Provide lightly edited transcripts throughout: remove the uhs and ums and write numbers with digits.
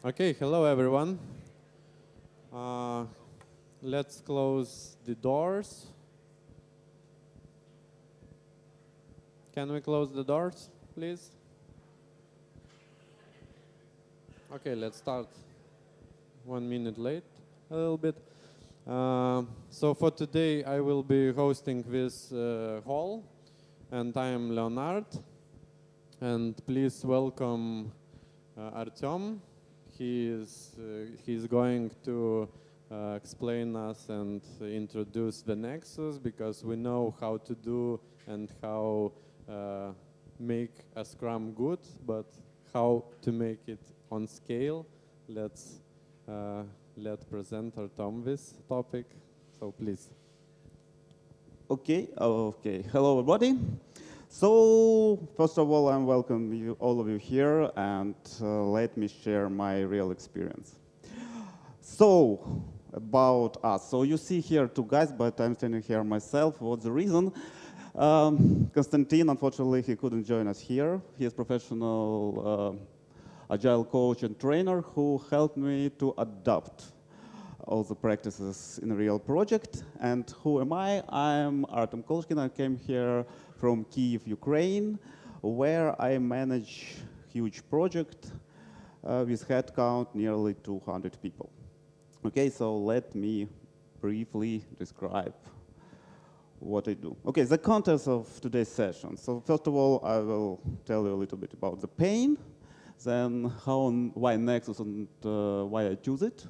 Okay, hello everyone. Let's close the doors. Can we close the doors, please? Okay, let's start 1 minute late, a little bit. So for today, I will be hosting this hall, and I am Leonard. And please welcome Artem. He's going to explain us and introduce the Nexus, because we know how to do and how make a Scrum good, but how to make it on scale. Let's let present Artem this topic. So please. Okay. Hello, everybody. So first of all, I welcome all of you here, and let me share my real experience. So about us. So you see here two guys, but I'm standing here myself. What's the reason? Konstantin, unfortunately, he couldn't join us here. He is professional Agile coach and trainer who helped me to adapt all the practices in a real project. And who am I? I'm Artem Kolyshkin. I came here from Kyiv, Ukraine, where I manage huge project with headcount nearly 200 people. Okay, so let me briefly describe what I do. Okay, the context of today's session. So first of all, I will tell you a little bit about the pain, then why Nexus and why I choose it,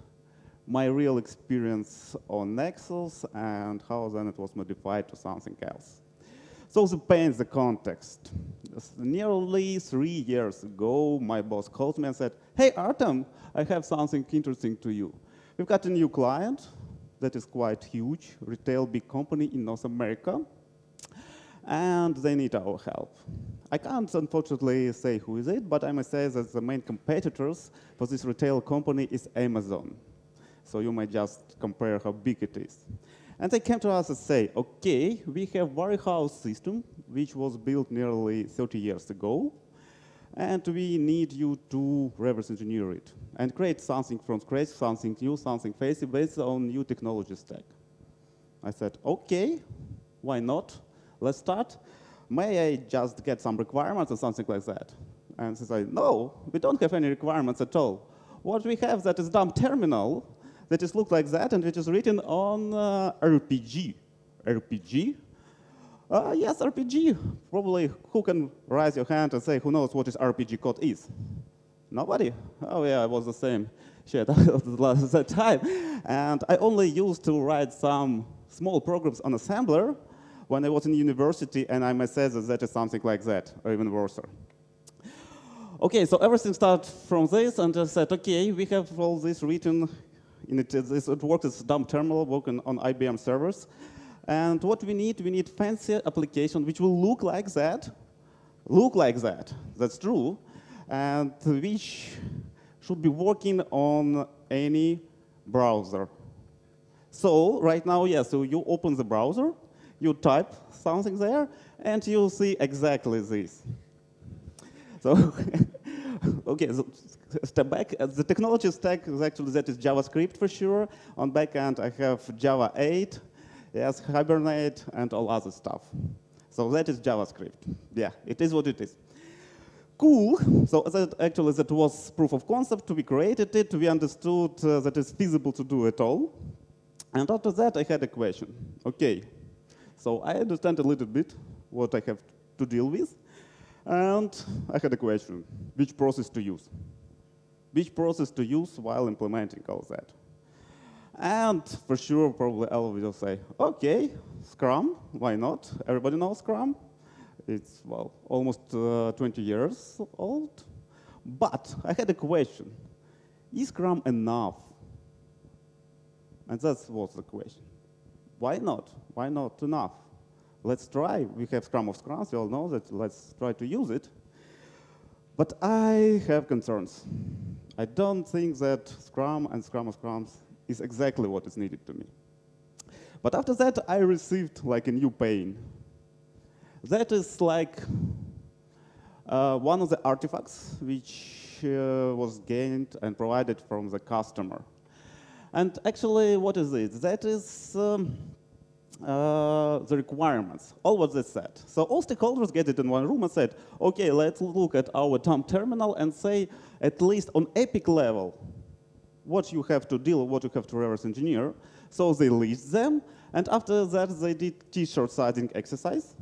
my real experience on Nexus, and how then it was modified to something else. So the pain, the context. Nearly 3 years ago, my boss called me and said, "Hey, Artem, I have something interesting to you. We've got a new client that is quite huge, retail big company in North America, and they need our help." I can't, unfortunately, say who is it, but I must say that the main competitors for this retail company is Amazon. So you might just compare how big it is. And they came to us and say, "Okay, we have warehouse system, which was built nearly 30 years ago, and we need you to reverse engineer it and create something from scratch, something new, something fancy based on new technology stack." I said, "Okay, why not? Let's start. May I just get some requirements or something like that?" And they said, "No, we don't have any requirements at all. What we have that is dumb terminal that is look like that, and which is written on RPG. RPG? Yes, RPG. Probably who can raise your hand and say who knows what is RPG code is? Nobody? Oh yeah, I was the same shit at that time. And I only used to write some small programs on assembler when I was in university, and I must say that is something like that, or even worse. Okay, so everything started from this, and I said, okay, we have all this written. It works as dumb terminal working on IBM servers. And what we need fancy application which will look like that, that's true, and which should be working on any browser. So right now, yeah, so you open the browser, you type something there, and you'll see exactly this. So, okay, so step back. The technology stack is actually that is JavaScript for sure. On backend, I have Java 8, yes, Hibernate, and all other stuff. So that is JavaScript. Yeah, it is what it is. Cool. So that was proof of concept. We created it. We understood that it's feasible to do it all. And after that, I had a question. Okay, so I understand a little bit what I have to deal with. And I had a question, which process to use? Which process to use while implementing all that? And for sure, probably all of you will say, okay, Scrum, why not? Everybody knows Scrum. It's, well, almost 20 years old. But I had a question. Is Scrum enough? And that was the question. Why not? Why not enough? Let's try. We have Scrum of Scrums. We all know that. Let's try to use it. But I have concerns. I don't think that Scrum and Scrum of Scrums is exactly what is needed to me. But after that, I received like a new pain. That is like one of the artifacts which was gained and provided from the customer. And actually, what is it? That is the requirements, all what they said. So all stakeholders get it in one room and said, okay, let's look at our TOM terminal and say, at least on epic level, what you have to deal, what you have to reverse engineer. So they list them, and after that they did t-shirt sizing exercise.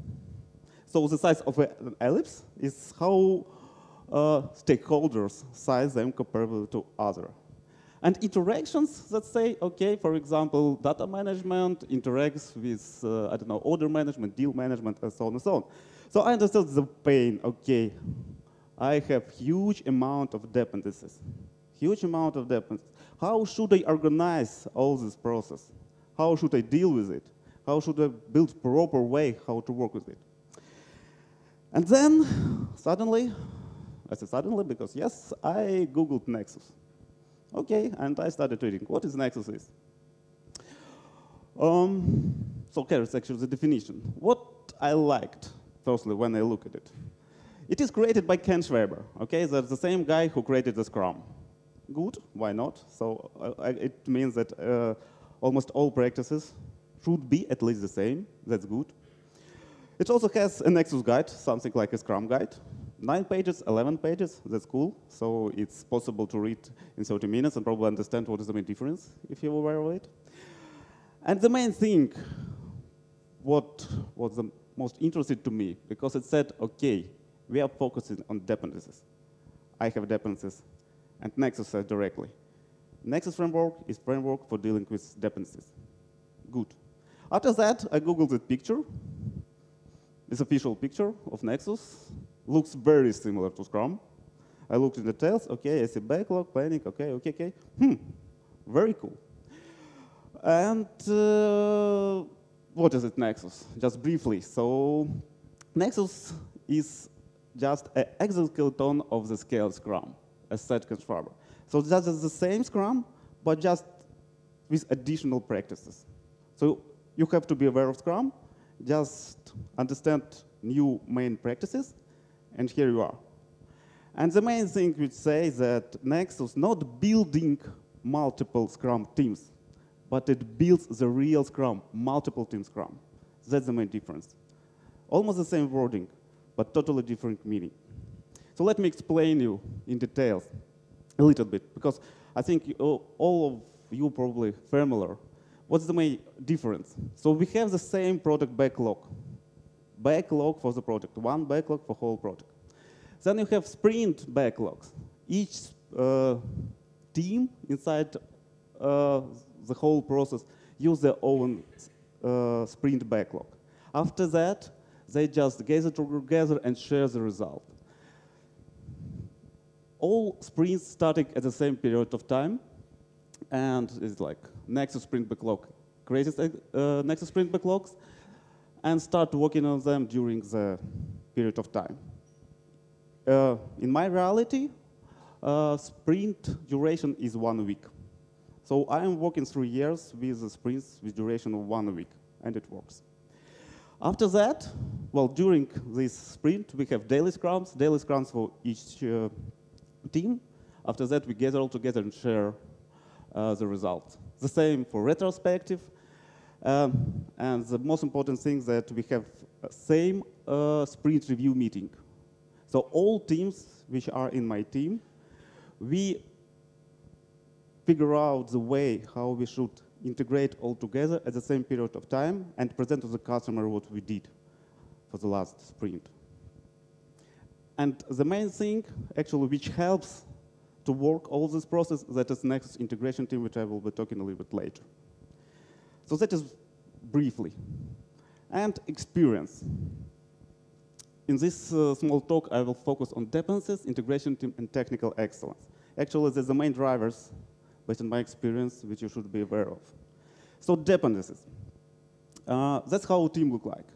So the size of an ellipse is how stakeholders size them compared to other. And interactions that say, okay, for example, data management interacts with, I don't know, order management, deal management, and so on and so on. So I understood the pain, okay, I have huge amount of dependencies. Huge amount of dependencies. How should I organize all this process? How should I deal with it? How should I build proper way how to work with it? And then, suddenly, I say suddenly because yes, I Googled Nexus. Okay, and I started reading what is Nexus is. So here's actually the definition. What I liked, firstly, when I look at it. It is created by Ken Schwaber, okay? That's the same guy who created the Scrum. Good, why not? So it means that almost all practices should be at least the same, that's good. It also has a Nexus guide, something like a Scrum guide. 9 pages, 11 pages, that's cool. So it's possible to read in 30 minutes and probably understand what is the main difference, if you're aware of it. And the main thing, what was the most interesting to me, because it said, okay, we are focusing on dependencies. I have dependencies, and Nexus said directly. Nexus framework is framework for dealing with dependencies. Good. After that, I Googled the picture, this official picture of Nexus. Looks very similar to Scrum. I looked in the details, okay, I see backlog, planning, okay. Very cool. And what is it, Nexus? Just briefly. So Nexus is just an exoskeleton of the scaled Scrum, as said Ken Schwaber. So that is the same Scrum, but just with additional practices. So you have to be aware of Scrum, just understand new main practices, and here you are. And the main thing which says that Nexus not building multiple Scrum teams, but it builds the real Scrum, multiple team Scrum. That's the main difference. Almost the same wording, but totally different meaning. So let me explain you in details a little bit, because I think all of you probably familiar. What's the main difference? So we have the same product backlog. Backlog for the product, one backlog for whole product. Then you have sprint backlogs. Each team inside the whole process use their own sprint backlog. After that, they just gather together and share the result. All sprints starting at the same period of time, and it's like Nexus sprint backlog creates Nexus sprint backlogs, and start working on them during the period of time. In my reality, sprint duration is 1 week. So I am working 3 years with the sprints with duration of 1 week, and it works. After that, well, during this sprint, we have daily scrums for each team. After that, we gather all together and share the results. The same for retrospective. And the most important thing is that we have same sprint review meeting. So all teams which are in my team, we figure out the way how we should integrate all together at the same period of time and present to the customer what we did for the last sprint. And the main thing, actually, which helps to work all this process, that is Nexus integration team, which I will be talking a little bit later. So that is briefly. And experience. In this small talk, I will focus on dependencies, integration team, and technical excellence. Actually, there's the main drivers, based on my experience, which you should be aware of. So dependencies. That's how a team look like.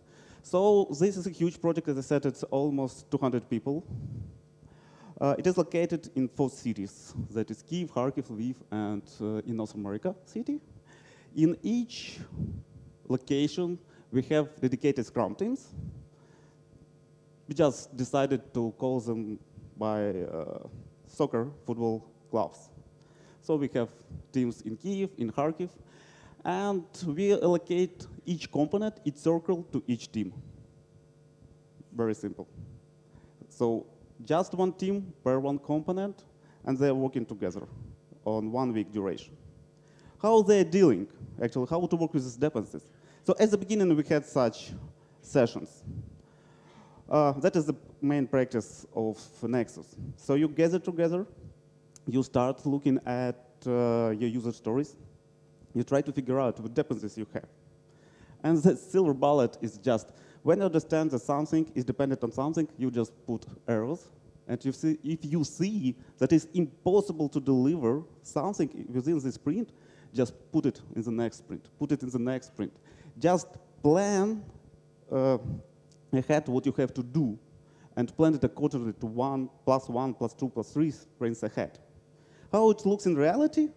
So this is a huge project. As I said, it's almost 200 people. It is located in 4 cities. That is Kyiv, Kharkiv, Lviv, and in North America city. In each location, we have dedicated Scrum teams. We just decided to call them by soccer, football clubs. So we have teams in Kyiv, in Kharkiv, and we allocate each component, each circle to each team. Very simple. So just one team per one component, and they're working together on 1 week duration. How they're dealing, actually, how to work with these dependencies. So at the beginning, we had such sessions. That is the main practice of Nexus. So you gather together, you start looking at your user stories, you try to figure out what dependencies you have. And the silver bullet is just, when you understand that something is dependent on something, you just put arrows. And if you see that it's impossible to deliver something within this sprint, just put it in the next sprint, put it in the next sprint. Just plan ahead what you have to do and plan it accordingly to 1 + 1 + 2 + 3 sprints ahead. How it looks in reality?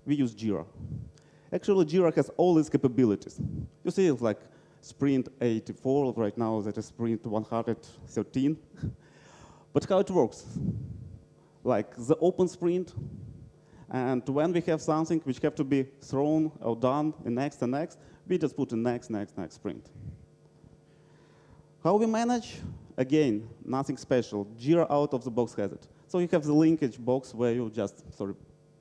We use Jira. Actually, Jira has all its capabilities. You see it's like sprint 84 right now, that is sprint 113. But how it works? Like the open sprint, and when we have something which have to be thrown or done in next and next, we just put in next sprint. How we manage? Again, nothing special. Jira out of the box has it. So you have the linkage box where you just, sorry,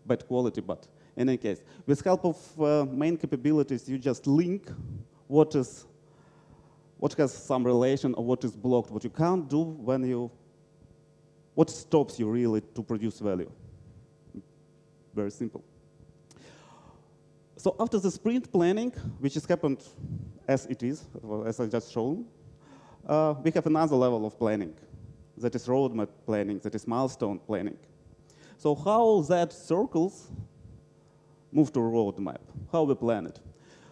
bad quality, but in any case, with help of main capabilities, you just link what has some relation or what is blocked, what you can't do when you, what stops you really to produce value. Very simple. So after the sprint planning, which has happened as it is, as I just shown, we have another level of planning. That is roadmap planning, that is milestone planning. So how that circles move to a roadmap, how we plan it.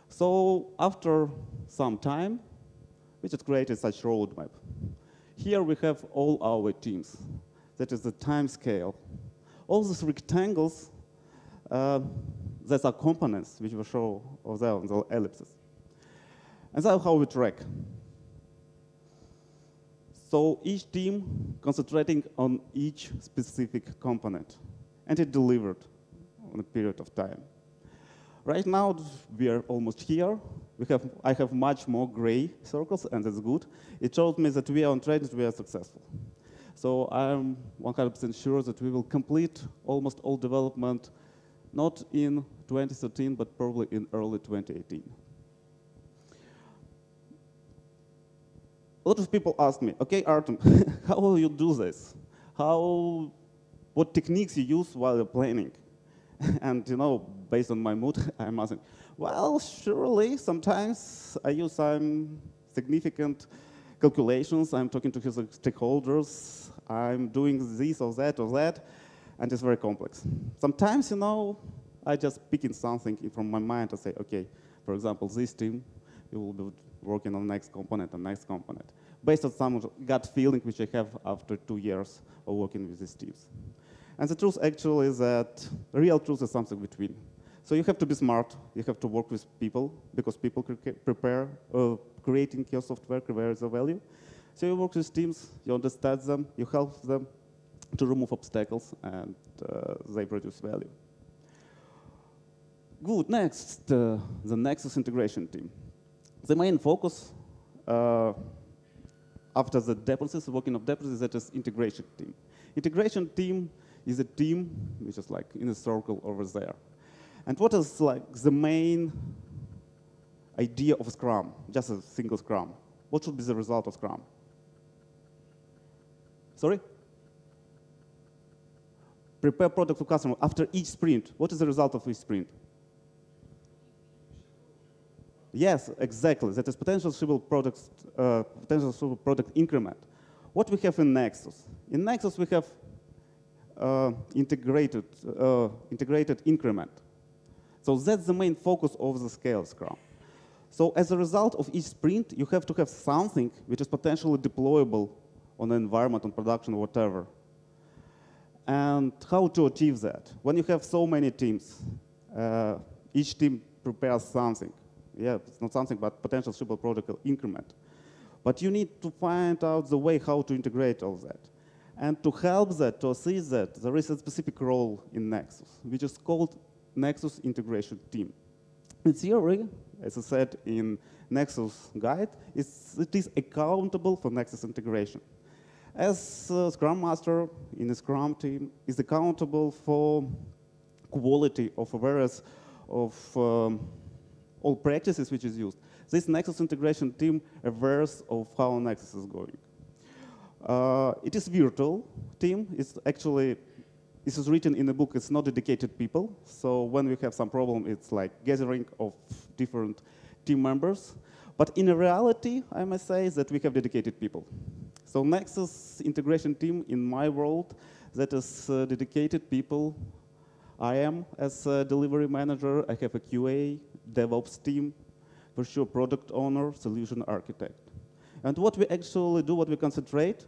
So after some time, we just created such roadmap. Here we have all our teams. That is the time scale. All these rectangles, that are components which we show over there on the ellipses. And that's how we track. So each team concentrating on each specific component, and it delivered on a period of time. Right now, we are almost here. I have much more gray circles, and that's good. It shows me that we are on track, that we are successful. So I'm 100% sure that we will complete almost all development, not in 2013, but probably in early 2018. A lot of people ask me, okay, Artem, how will you do this? What techniques you use while you're planning? And based on my mood, I'm asking, well, surely sometimes I use some significant calculations. I'm talking to his stakeholders. I'm doing this or that, and it's very complex. Sometimes, I just pick in something from my mind and say, okay, for example, this team, you will be working on next component and next component, based on some gut feeling which I have after 2 years of working with these teams. And the truth actually is that real truth is something between. So you have to be smart, you have to work with people, because people prepare creating your software, create the value. So you work with teams, you understand them, you help them to remove obstacles, and they produce value. Good, next, the Nexus integration team. The main focus after the dependencies, working of dependencies, that is integration team. Integration team is a team which is like in a circle over there. And what is like the main idea of Scrum, just a single Scrum? What should be the result of Scrum? Sorry? Prepare product for customer after each sprint. What is the result of each sprint? Yes, exactly. That is potential shippable product increment. What we have in Nexus? In Nexus, we have integrated increment. So that's the main focus of the scale Scrum. So as a result of each sprint, you have to have something which is potentially deployable on an environment, on production, or whatever. And how to achieve that? When you have so many teams, each team prepares something. Yeah, it's not something, but potential shippable product increment. But you need to find out the way how to integrate all that. And to help that, to assist that, there is a specific role in Nexus, which is called Nexus Integration Team. In theory, as I said in Nexus guide, it is accountable for Nexus integration. As Scrum Master in a Scrum team is accountable for quality of various of all practices which is used. This Nexus integration team awares of how Nexus is going. It is virtual team. It's actually, this is written in a book. It's not dedicated people. So when we have some problem, it's like gathering of different team members. But in reality, I must say that we have dedicated people. So Nexus integration team in my world, that is dedicated people. I am as a delivery manager. I have a QA, DevOps team, for sure product owner, solution architect. And what we actually do, what we concentrate,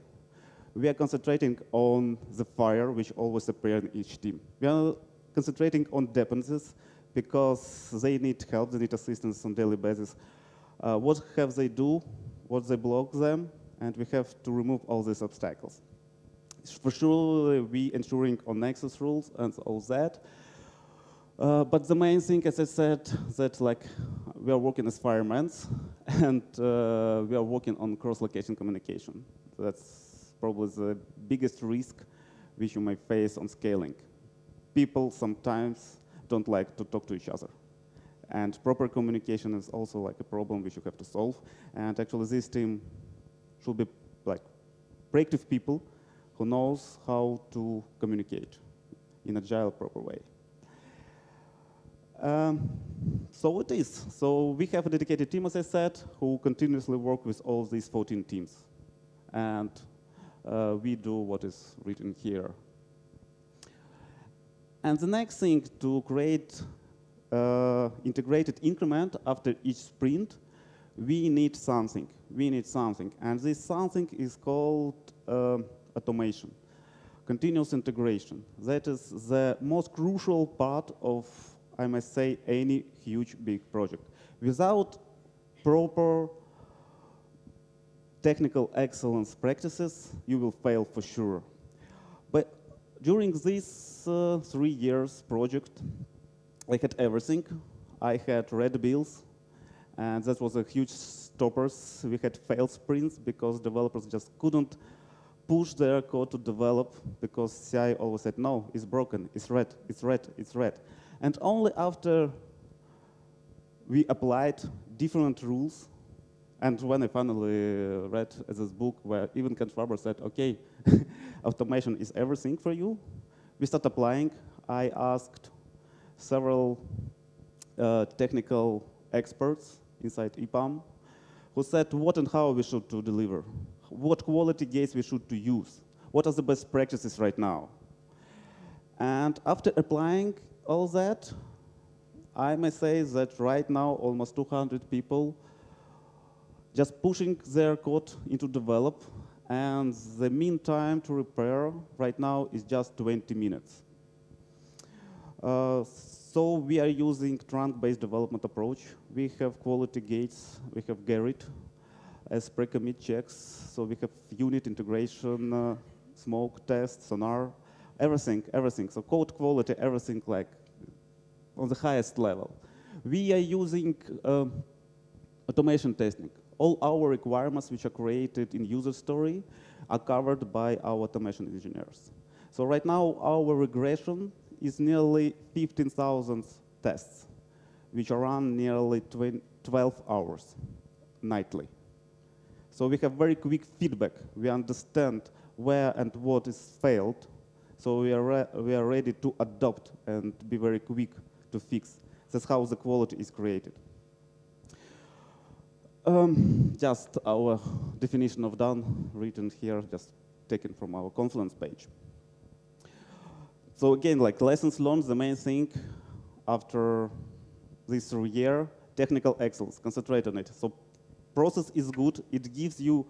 we are concentrating on the fire which always appear in each team. We are concentrating on dependencies because they need help, they need assistance on daily basis. What have they do, what they block them, and we have to remove all these obstacles. For sure, we ensuring on Nexus rules and all that. But the main thing, as I said, that like we are working as firemen, and we are working on cross-location communication. That's probably the biggest risk which you may face on scaling. People sometimes don't like to talk to each other. And proper communication is also like a problem which you have to solve. And actually this team should be like proactive people who knows how to communicate in an agile proper way. So it is. So we have a dedicated team, as I said, who continuously work with all these 14 teams. And we do what is written here. And the next thing, to create integrated increment after each sprint, we need something. We need something. And this something is called automation, continuous integration. That is the most crucial part of, I must say, any huge, big project. Without proper technical excellence practices, you will fail for sure. But during this 3 years project, I had everything. I had red bills, and that was a huge stoppers. We had failed sprints because developers just couldn't push their code to develop because CI always said, no, it's broken, it's red, it's red, it's red. And only after we applied different rules, and when I finally read this book where even Ken Schwaber said, okay, automation is everything for you, we start applying. I asked several technical experts inside EPAM who said what and how we should to deliver, what quality gates we should to use, what are the best practices right now. And after applying all that, I may say that right now almost 200 people just pushing their code into develop, and the mean time to repair right now is just 20 minutes. So we are using trunk-based development approach. We have quality gates, we have Gerrit as pre-commit checks, so we have unit integration, smoke test, sonar, everything, everything. So code quality, everything like on the highest level. We are using automation testing. All our requirements which are created in user story are covered by our automation engineers. So right now our regression is nearly 15,000 tests, which are run nearly 12 hours nightly. So we have very quick feedback. We understand where and what is failed. So we are ready to adopt and be very quick to fix. That's how the quality is created. Just our definition of done written here, just taken from our Confluence page. So again, like lessons learned, the main thing after this year, technical excellence, concentrate on it. So process is good, it gives you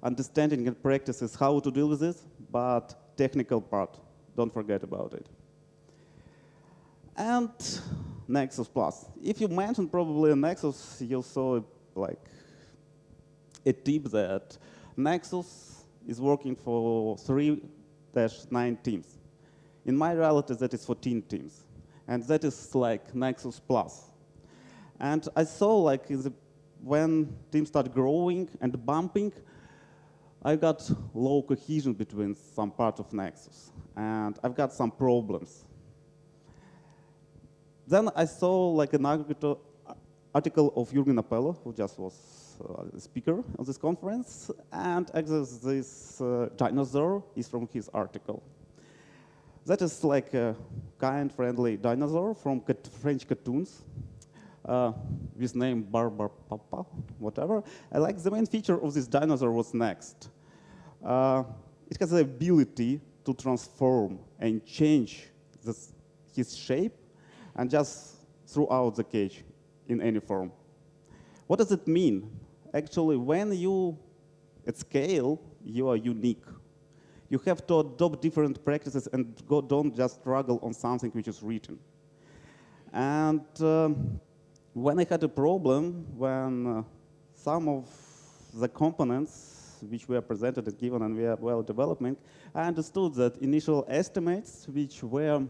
understanding and practices how to deal with this, but technical part, don't forget about it. And Nexus Plus. If you mentioned probably Nexus, you saw like a tip that Nexus is working for 3 9 teams. In my reality, that is 14 teams. And that is like Nexus Plus. And I saw like when teams start growing and bumping, I got low cohesion between some part of Nexus. And I've got some problems. Then I saw like an article of Jürgen Appello, who just was a speaker on this conference. And actually this dinosaur is from his article. That is like a kind, friendly dinosaur from French cartoons. With name Barbar Papa, whatever. I like the main feature of this dinosaur was next. It has the ability to transform and change his shape and just throw out the cage in any form. What does it mean? Actually, when you at scale, you are unique. You have to adopt different practices and don't just struggle on something which is written. And when I had a problem, when some of the components which were presented and given and were well developing, I understood that initial estimates which were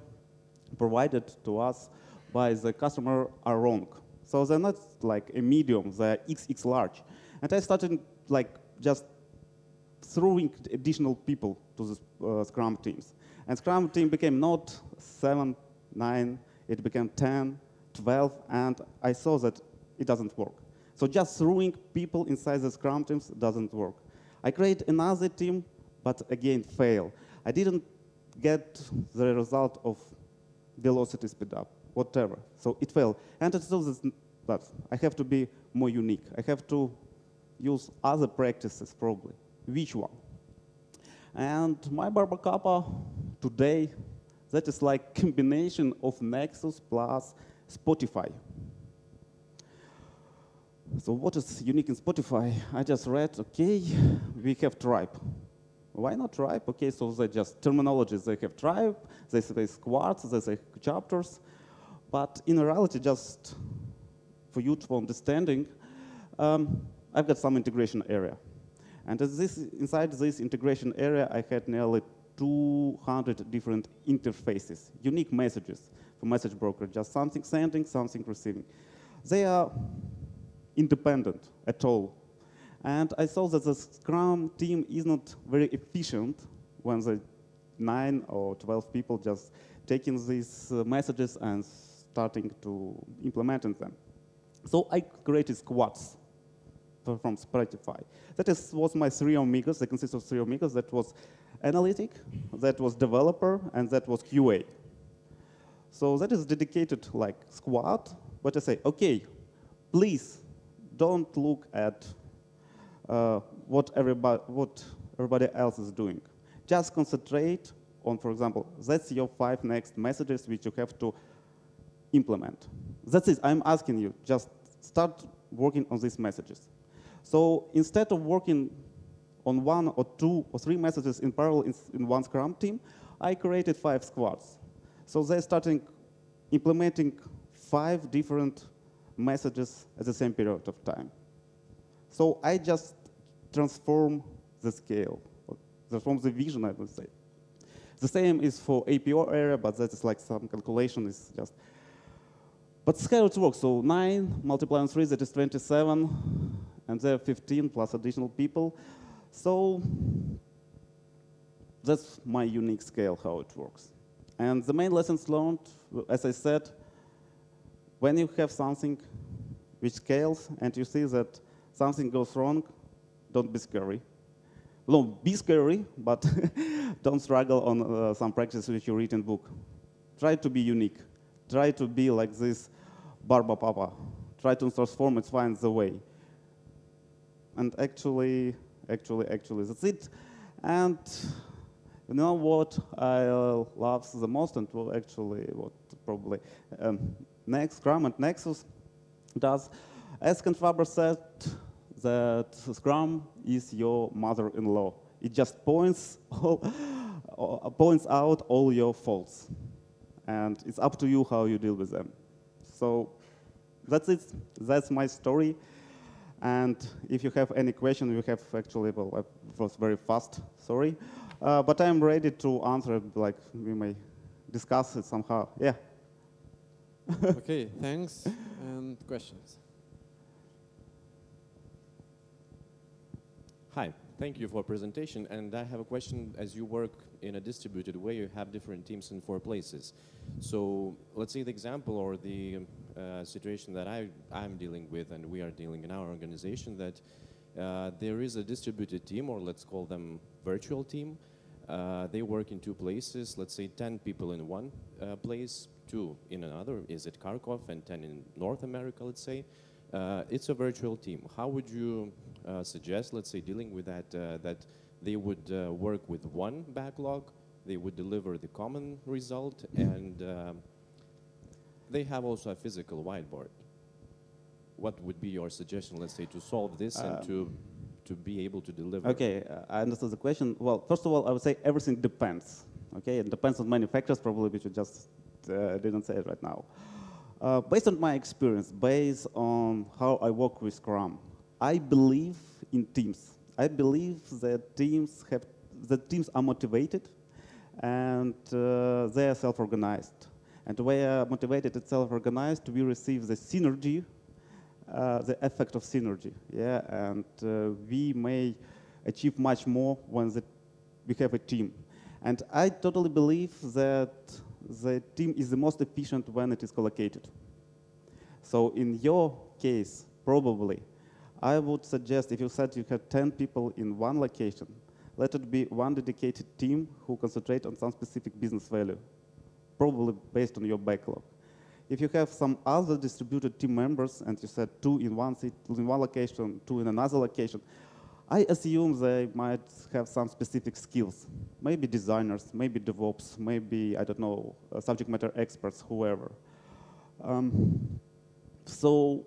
provided to us by the customer are wrong. So they're not like a medium, they're XX large. And I started like just throwing additional people to the Scrum teams. And Scrum team became not 7, 9, it became 10, 12, and I saw that it doesn't work. So just throwing people inside the Scrum teams doesn't work. I create another team, but again fail. I didn't get the result of velocity speed up, whatever. So it failed. And it shows that I have to be more unique. I have to use other practices probably. Which one? And my Barbar Kappa today, that is like combination of Nexus plus Spotify. So what is unique in Spotify? I just read, okay, we have tribe. Why not tribe? Okay, so they just terminologies. They have tribe, they say squads, they say chapters. But in reality, just for you to understanding, I've got some integration area. And inside this integration area, I had nearly 200 different interfaces, unique messages for message broker, just something sending, something receiving. They are independent at all. And I saw that the Scrum team is not very efficient when the 9 or 12 people just taking these messages and starting to implementing them. So I created squads from Spotify. That was my 3 amigos. They consist of 3 amigos. That was analytic, that was developer, and that was QA. So that is dedicated like squad. But I say, okay, please don't look at what everybody else is doing. Just concentrate on, for example, that's your 5 next messages which you have to implement. That's it. I'm asking you, just start working on these messages. So instead of working on 1 or 2 or 3 messages in parallel in one Scrum team, I created 5 squads. So they're starting implementing 5 different messages at the same period of time. So I just transform the scale, transform the vision, I would say. The same is for APO area, but that is like some calculation is just. But scale it works. So 9 multiplied on 3, that is 27, and there are 15 plus additional people. So that's my unique scale, how it works. And the main lessons learned, as I said, when you have something which scales and you see that something goes wrong, don't be scary. No, be scary, but don't struggle on some practices which you read in book. Try to be unique. Try to be like this Barbar Papa. Try to transform it, find the way. And actually, that's it. And you know what I love the most, and actually what probably Scrum and Nexus does. As Ken Schwaber said, that Scrum is your mother-in-law. It just points out all your faults. And it's up to you how you deal with them. So that's it. That's my story. And if you have any question, you have actually, well, it was very fast, sorry. But I'm ready to answer, like we may discuss it somehow. Yeah. Okay, thanks. And questions? Hi, thank you for presentation. And I have a question. As you work in a distributed way, you have different teams in 4 places. So let's say the example or the situation that I'm dealing with and we are dealing in our organization, that there is a distributed team, or let's call them virtual team. They work in 2 places, let's say 10 people in one place, 2 in another. Is it Kharkov and 10 in North America, let's say? It's a virtual team. How would you suggest, let's say, dealing with that, that they would work with one backlog, they would deliver the common result, and they have also a physical whiteboard? What would be your suggestion, let's say, to solve this and to be able to deliver? Okay, I understood the question. Well, first of all, I would say everything depends. Okay, it depends on many factors, probably, which you just didn't say it right now. Based on my experience, based on how I work with Scrum, I believe in teams. I believe that teams are motivated and they are self-organized. And when we are motivated and self-organized, we receive the synergy, the effect of synergy. Yeah, and we may achieve much more when we have a team. And I totally believe that the team is the most efficient when it is collocated. So in your case, probably, I would suggest, if you said you have 10 people in one location, let it be one dedicated team who concentrate on some specific business value, probably based on your backlog. If you have some other distributed team members, and you said 2 in one location, 2 in another location, I assume they might have some specific skills. Maybe designers, maybe DevOps, maybe, I don't know, subject matter experts, whoever. So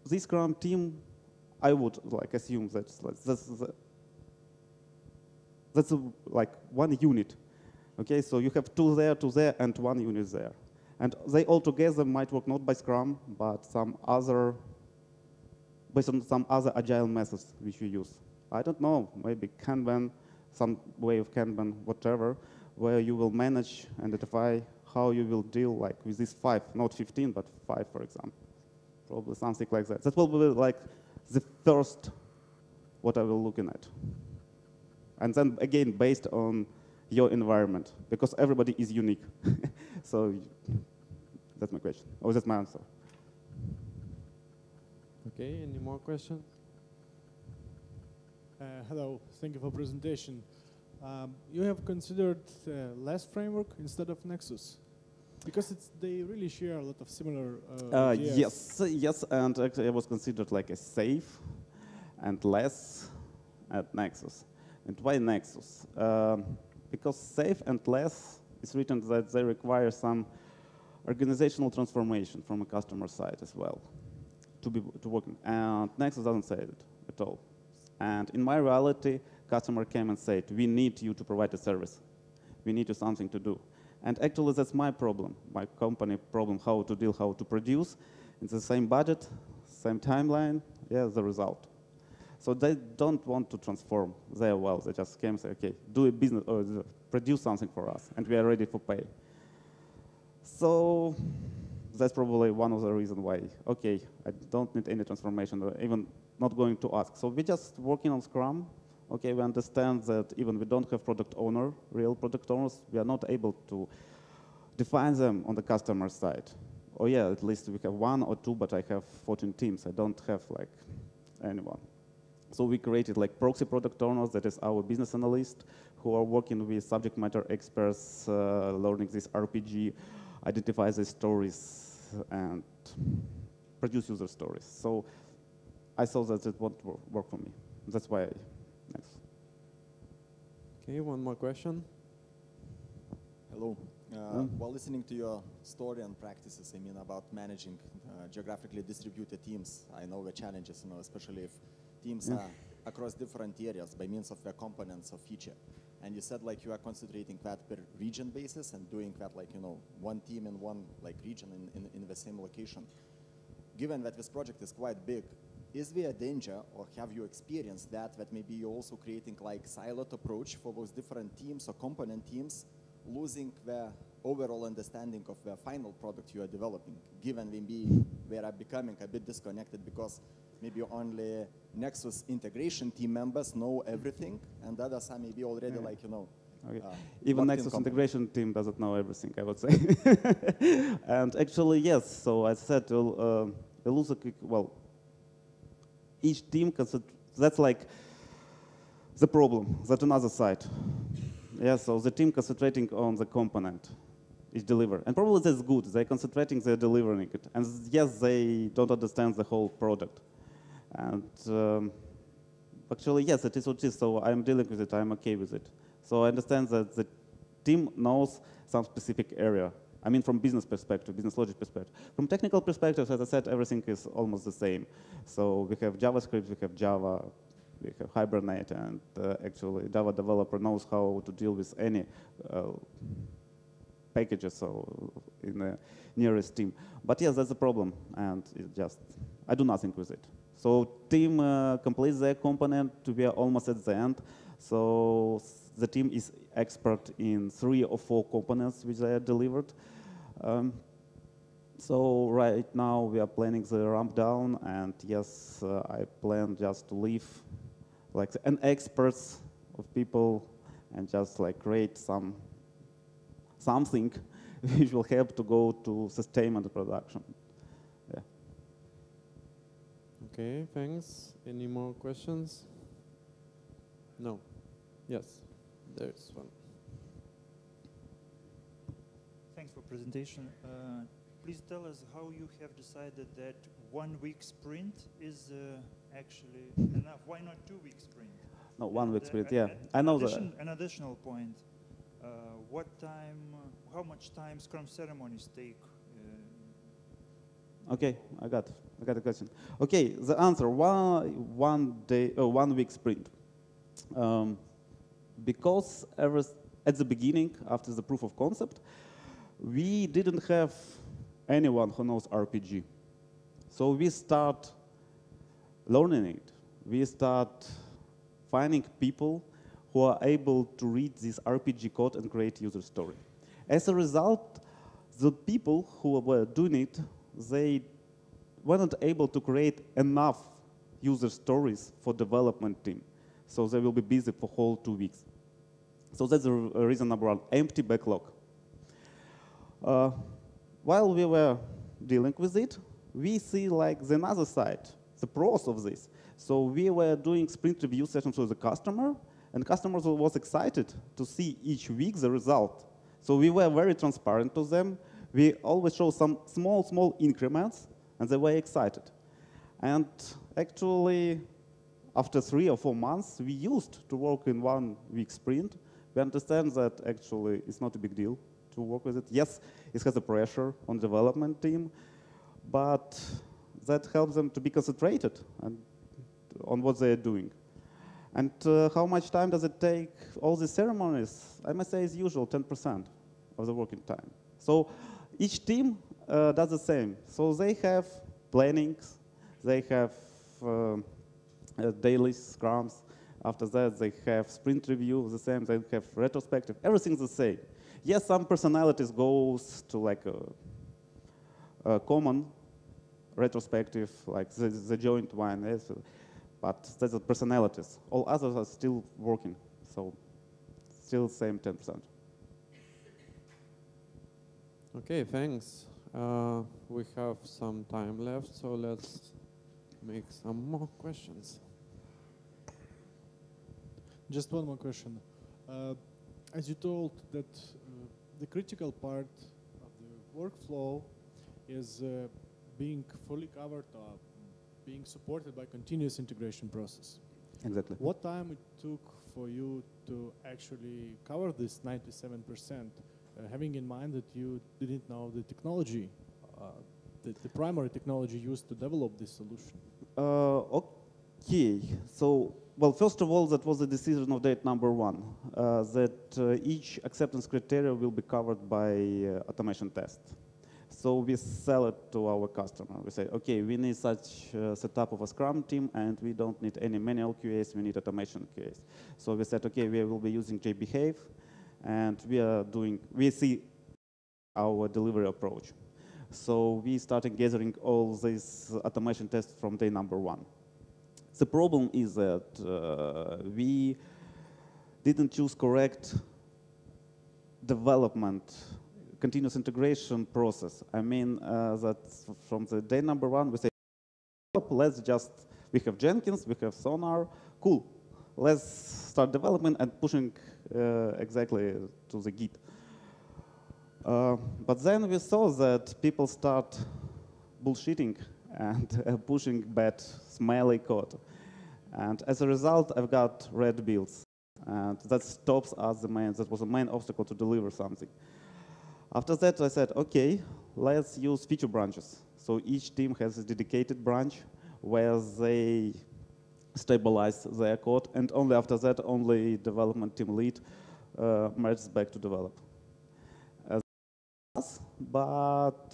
this Scrum team, I would assume that's like one unit. Okay, so you have 2 there, and 1 unit there. And they all together might work not by Scrum, but based on some other agile methods which you use. I don't know, maybe Kanban, some way of Kanban, whatever, where you will manage and identify how you will deal with these 5, not 15, but 5, for example. Probably something like that. That will be like the first what I will looking at. And then again, based on your environment, because everybody is unique. So that's my question, or that's my answer. Okay, any more questions? Hello, thank you for presentation. You have considered less framework instead of Nexus? Because they really share a lot of similar ideas. Yes, and actually it was considered like a safe and less at Nexus. And why Nexus? Because safe and less is written that they require some organizational transformation from a customer side as well to work. And Nexus doesn't say it at all. And in my reality, customer came and said, we need you to provide a service. We need you something to do. And actually, that's my problem, my company problem, how to deal, how to produce. It's the same budget, same timeline, yeah, the result. So they don't want to transform their well. They just came and say, okay, do a business or produce something for us, and we are ready for pay. So that's probably one of the reasons why, okay, I don't need any transformation, or even not going to ask. So we're just working on Scrum. Okay, we understand that even we don't have product owner, real product owners, we are not able to define them on the customer side. Oh yeah, at least we have 1 or 2, but I have 14 teams. I don't have anyone. So we created proxy product owners, that is our business analysts, who are working with subject matter experts, learning this RPG, identify the stories, and produce user stories. So I saw that it won't work for me. That's why next. Okay, one more question. Hello. While listening to your story and practices, I mean about managing geographically distributed teams, I know the challenges, especially if teams are across different areas by means of their components of feature. And you said you are concentrating that per region basis and doing that one team in one region in the same location. Given that this project is quite big, is there a danger, or have you experienced that maybe you're also creating like siloed approach for those different teams or component teams, losing the overall understanding of the final product you are developing, given maybe we are becoming a bit disconnected because maybe only Nexus integration team members know everything, and others are maybe already like, you know, okay. Even Nexus integration team doesn't know everything, I would say. And actually, yes, so I said, well, each team, that's like the problem, that's another side. Yeah, so the team concentrating on the component is delivered. And probably that's good, they're concentrating, they're delivering it. And yes, they don't understand the whole product. And actually, yes, it is what it is, so I'm dealing with it, I'm okay with it. So I understand that the team knows some specific area. I mean, from business perspective, business logic perspective. From technical perspective, as I said, everything is almost the same. So we have JavaScript, we have Java, we have Hibernate, and actually Java developer knows how to deal with any packages so in the nearest team. But yes, that's the problem, and it just, I do nothing with it. So team completes their component to be almost at the end. So the team is expert in 3 or 4 components which they are delivered. So right now we are planning the ramp down, and yes, I plan just to leave like an experts of people and just like create something which will help to go to sustainment production. Yeah. Okay, thanks. Any more questions? No. Yes, there's one. Thanks for presentation. Please tell us how you have decided that 1 week sprint is actually enough. Why not 2 week sprint? No, 1 week sprint, yeah. I know that. An additional point, what time, how much time Scrum ceremonies take? Okay, I got the question. Okay, the answer, 1 week sprint. Because at the beginning, after the proof of concept, we didn't have anyone who knows RPG. So we start learning it. We start finding people who are able to read this RPG code and create user story. As a result, the people who were doing it, they weren't able to create enough user stories for development team. So they will be busy for whole 2 weeks. So that's the reason number 1, empty backlog. While we were dealing with it, we see like the other side, the pros of this. So we were doing sprint review sessions with the customer, and customers was excited to see each week the result. So we were very transparent to them. We always show some small increments, and they were excited. And actually, after 3 or 4 months, we used to work in 1 week sprint. We understand that actually it's not a big deal to work with it. Yes, it has a pressure on the development team, but that helps them to be concentrated on what they're doing. And how much time does it take? All the ceremonies, I must say, is usual 10% of the working time. So each team does the same. So they have plannings, they have daily scrums. After that, they have sprint review, the same. They have retrospective. Everything's the same. Yes, some personalities goes to like a common retrospective, like the joint one. Yes, but that's the personalities. All others are still working, so still same 10%. Okay, thanks. We have some time left, so let's make some more questions. Just one more question. As you told that the critical part of the workflow is being fully covered or being supported by continuous integration process. Exactly. What time it took for you to actually cover this 97%, having in mind that you didn't know the technology, the primary technology used to develop this solution? Okay, so, well, first of all, that was the decision of date number 1, that each acceptance criteria will be covered by automation test. So we sell it to our customer. We say, okay, we need such setup of a Scrum team, and we don't need any manual QAs, we need automation QAs. So we said, okay, we will be using JBehave, and we see our delivery approach. So we started gathering all these automation tests from day number 1. The problem is that we didn't choose correct development, continuous integration process. I mean that from the day number 1, we say, we have Jenkins, we have Sonar, cool. Let's start development and pushing exactly to the Git. But then we saw that people start bullshitting and pushing bad, smelly code. And as a result, I've got red builds. And that stops us that was the main obstacle to deliver something. After that, I said, okay, let's use feature branches. So each team has a dedicated branch where they stabilize their code, and only after that, only development team lead merges back to develop. But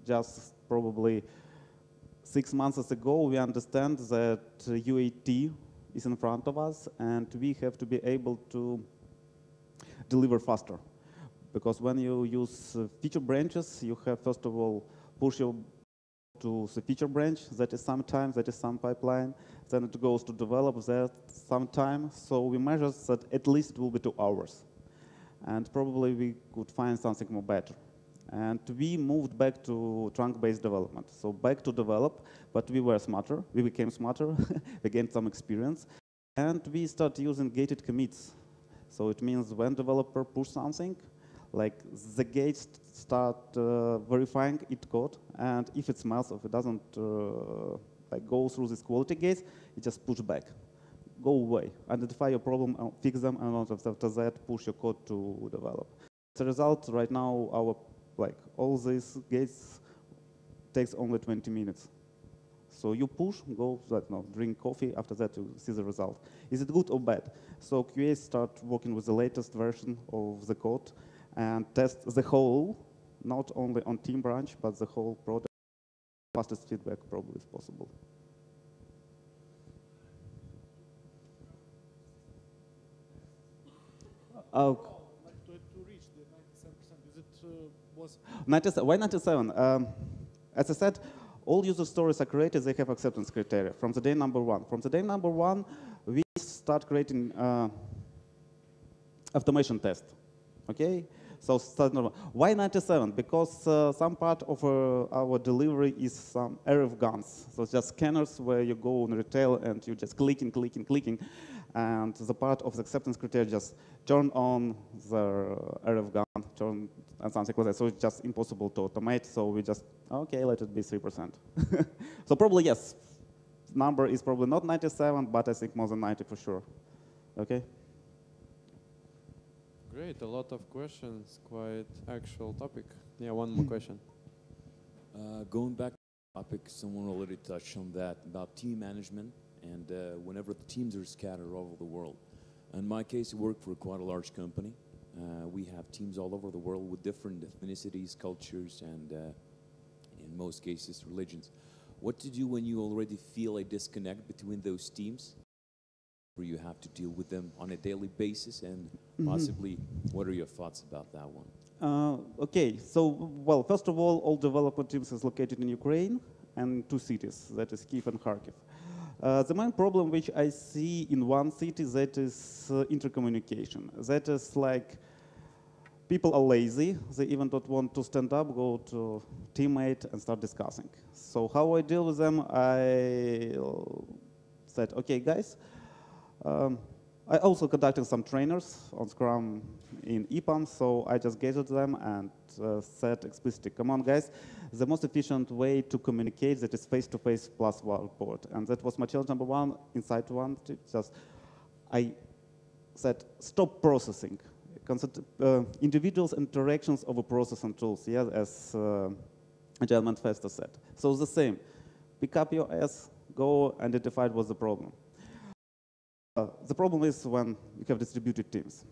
just probably 6 months ago, we understand that UAT is in front of us, and we have to be able to deliver faster. Because when you use feature branches, you have, first of all, push your to the feature branch, that is some time, that is some pipeline. Then it goes to develop, that some time. So we measure that at least it will be 2 hours. And probably we could find something more better. And we moved back to trunk-based development. So back to develop, but we were smarter. We became smarter. We gained some experience. And we started using gated commits. So it means when developer push something, like the gates start verifying its code. And if it smells, if it doesn't like go through these quality gates, it just push back. Go away, identify your problem, fix them, and after that, push your code to develop. As a result, right now, all these gates takes only 20 minutes. So you push, go, drink coffee, after that you see the result. Is it good or bad? So QAs start working with the latest version of the code and test the whole, not only on team branch, but the whole product. Fastest feedback probably is possible. To reach the 97%, is it was? Why 97? As I said, all user stories are created, they have acceptance criteria from the day number 1. From the day number 1, we start creating automation test, okay? So why 97? Because some part of our delivery is some RF guns. So it's just scanners where you go on retail and you just clicking. And the part of the acceptance criteria just turn on the RF gun, and something like that. So it's just impossible to automate. So we just, okay, let it be 3%. So probably, yes, number is probably not 97, but I think more than 90 for sure. Okay? Great, a lot of questions, quite actual topic. Yeah, one more question. Going back to the topic, someone already touched on that, about team management, and whenever the teams are scattered all over the world. In my case, I work for quite a large company. We have teams all over the world with different ethnicities, cultures, and in most cases, religions. What to do when you already feel a disconnect between those teams? Where you have to deal with them on a daily basis, and possibly, what are your thoughts about that one? Okay, so, well, first of all development teams is located in Ukraine and 2 cities, that is Kyiv and Kharkiv. The main problem which I see in one city, that is intercommunication. That is like, people are lazy, they even don't want to stand up, go to teammate and start discussing. So how I deal with them, I said, okay guys, I also conducted some trainers on Scrum in EPAM, so I just gathered them and said explicitly, come on guys, the most efficient way to communicate that is face-to-face plus whiteboard. And that was my challenge number 1, inside one, I said, stop processing. Individuals' interactions over process and tools, yeah, as Agile Manifesto said. So the same, pick up your ass, go identify what's the problem. The problem is when you have distributed teams.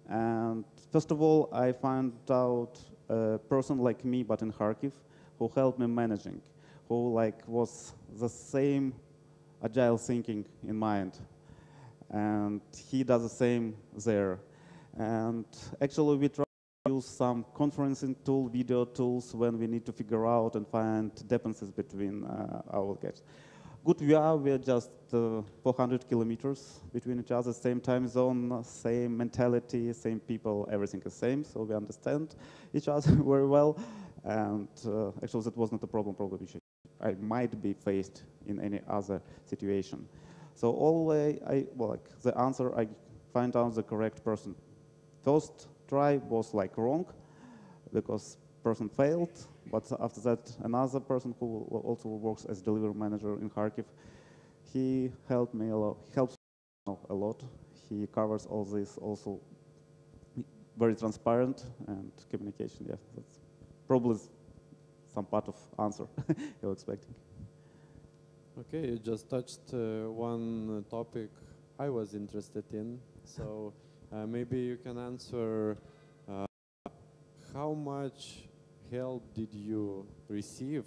And first of all, I found out a person like me, but in Kharkiv, who helped me managing, who was the same agile thinking in mind, and he does the same there. And actually, we try to use some conferencing tool, video tools, when we need to figure out and find dependencies between our guys. Good, we're just 400 kilometers between each other, same time zone, same mentality, same people, everything is same, so we understand each other very well. And actually, that was not a problem which I might be faced in any other situation. So always, the answer, I find out the correct person. First try was wrong, because person failed, but after that, another person who also works as delivery manager in Kharkiv, he helped me a lot. He helps me a lot. He covers all this also, very transparent and communication. Yeah, that's probably some part of answer you're expecting. Okay, you just touched one topic I was interested in. So maybe you can answer how much help did you receive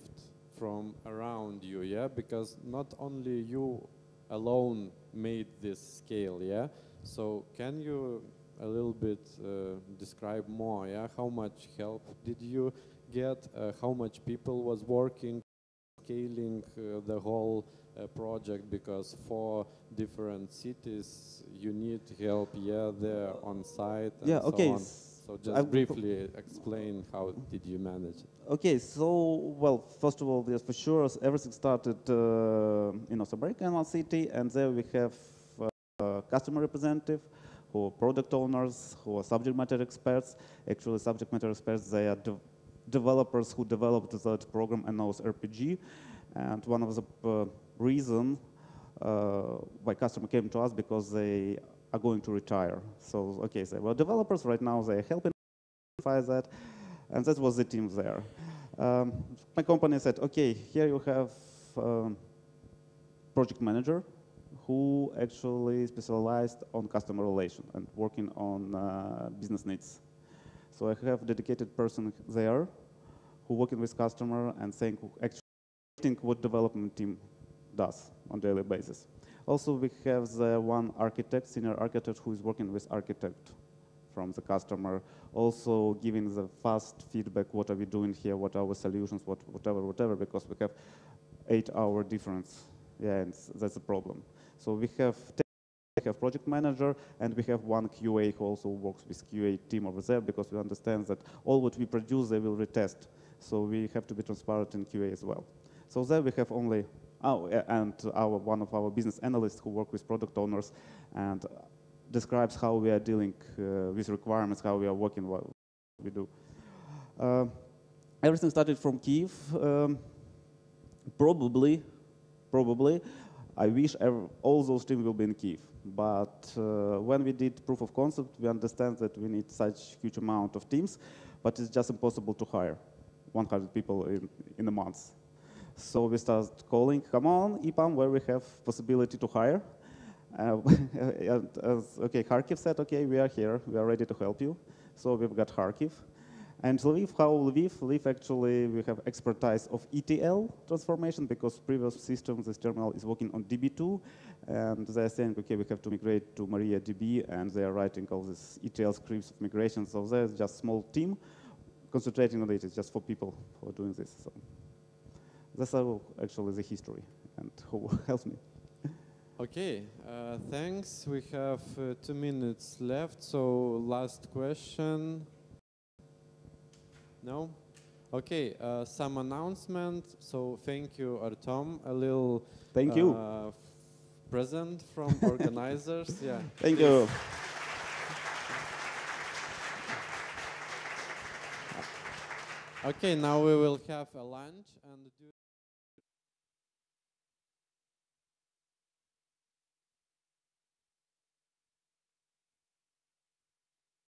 from around you, yeah? Because not only you alone made this scale, yeah? So can you a little bit describe more, yeah? How much help did you get? How much people was working, scaling the whole project? Because for different cities, you need help, yeah, there on site and yeah, okay. so on. So just briefly explain how did you manage it? Okay, so, well, first of all, yes, for sure, everything started in North America in one city, and there we have customer representative, who are product owners, who are subject matter experts. Actually, subject matter experts, they are developers who developed that program and knows RPG. And one of the reasons why customer came to us, because they are going to retire. So, okay, they were developers, right now they're helping that, and that was the team there. My company said, okay, here you have project manager who actually specialized on customer relation and working on business needs. So I have a dedicated person there who working with customer and saying actually what development team does on a daily basis. Also, we have the one architect, senior architect, who is working with architect from the customer, also giving the fast feedback, what are we doing here, what are our solutions, whatever, because we have 8-hour difference. Yeah, and that's a problem. So we have project manager, and we have one QA who also works with QA team over there, because we understand that all what we produce, they will retest. So we have to be transparent in QA as well. So there we have only, and one of our business analysts who work with product owners and describes how we are dealing with requirements, how we are working, what we do. Everything started from Kyiv. Probably, I wish all those teams will be in Kyiv. But when we did proof of concept, we understand that we need such huge amount of teams, but it's just impossible to hire 100 people in a month. So we started calling, come on, EPAM, where we have possibility to hire. Okay, Kharkiv said, okay, we are here, we are ready to help you. So we've got Kharkiv. And Lviv, how Lviv actually, we have expertise of ETL transformation, because previous system, this terminal is working on DB2, and they're saying, okay, we have to migrate to MariaDB, and they are writing all these ETL scripts of migration. So there's just small team concentrating on it. It's just for people who are doing this. So that's actually the history, and who helps me. Okay, thanks. We have 2 minutes left, so last question. No? Okay, some announcement. So thank you, Artem. A little thank you. Present from organizers. Yeah. Thank you. Okay, now we will have a lunch and do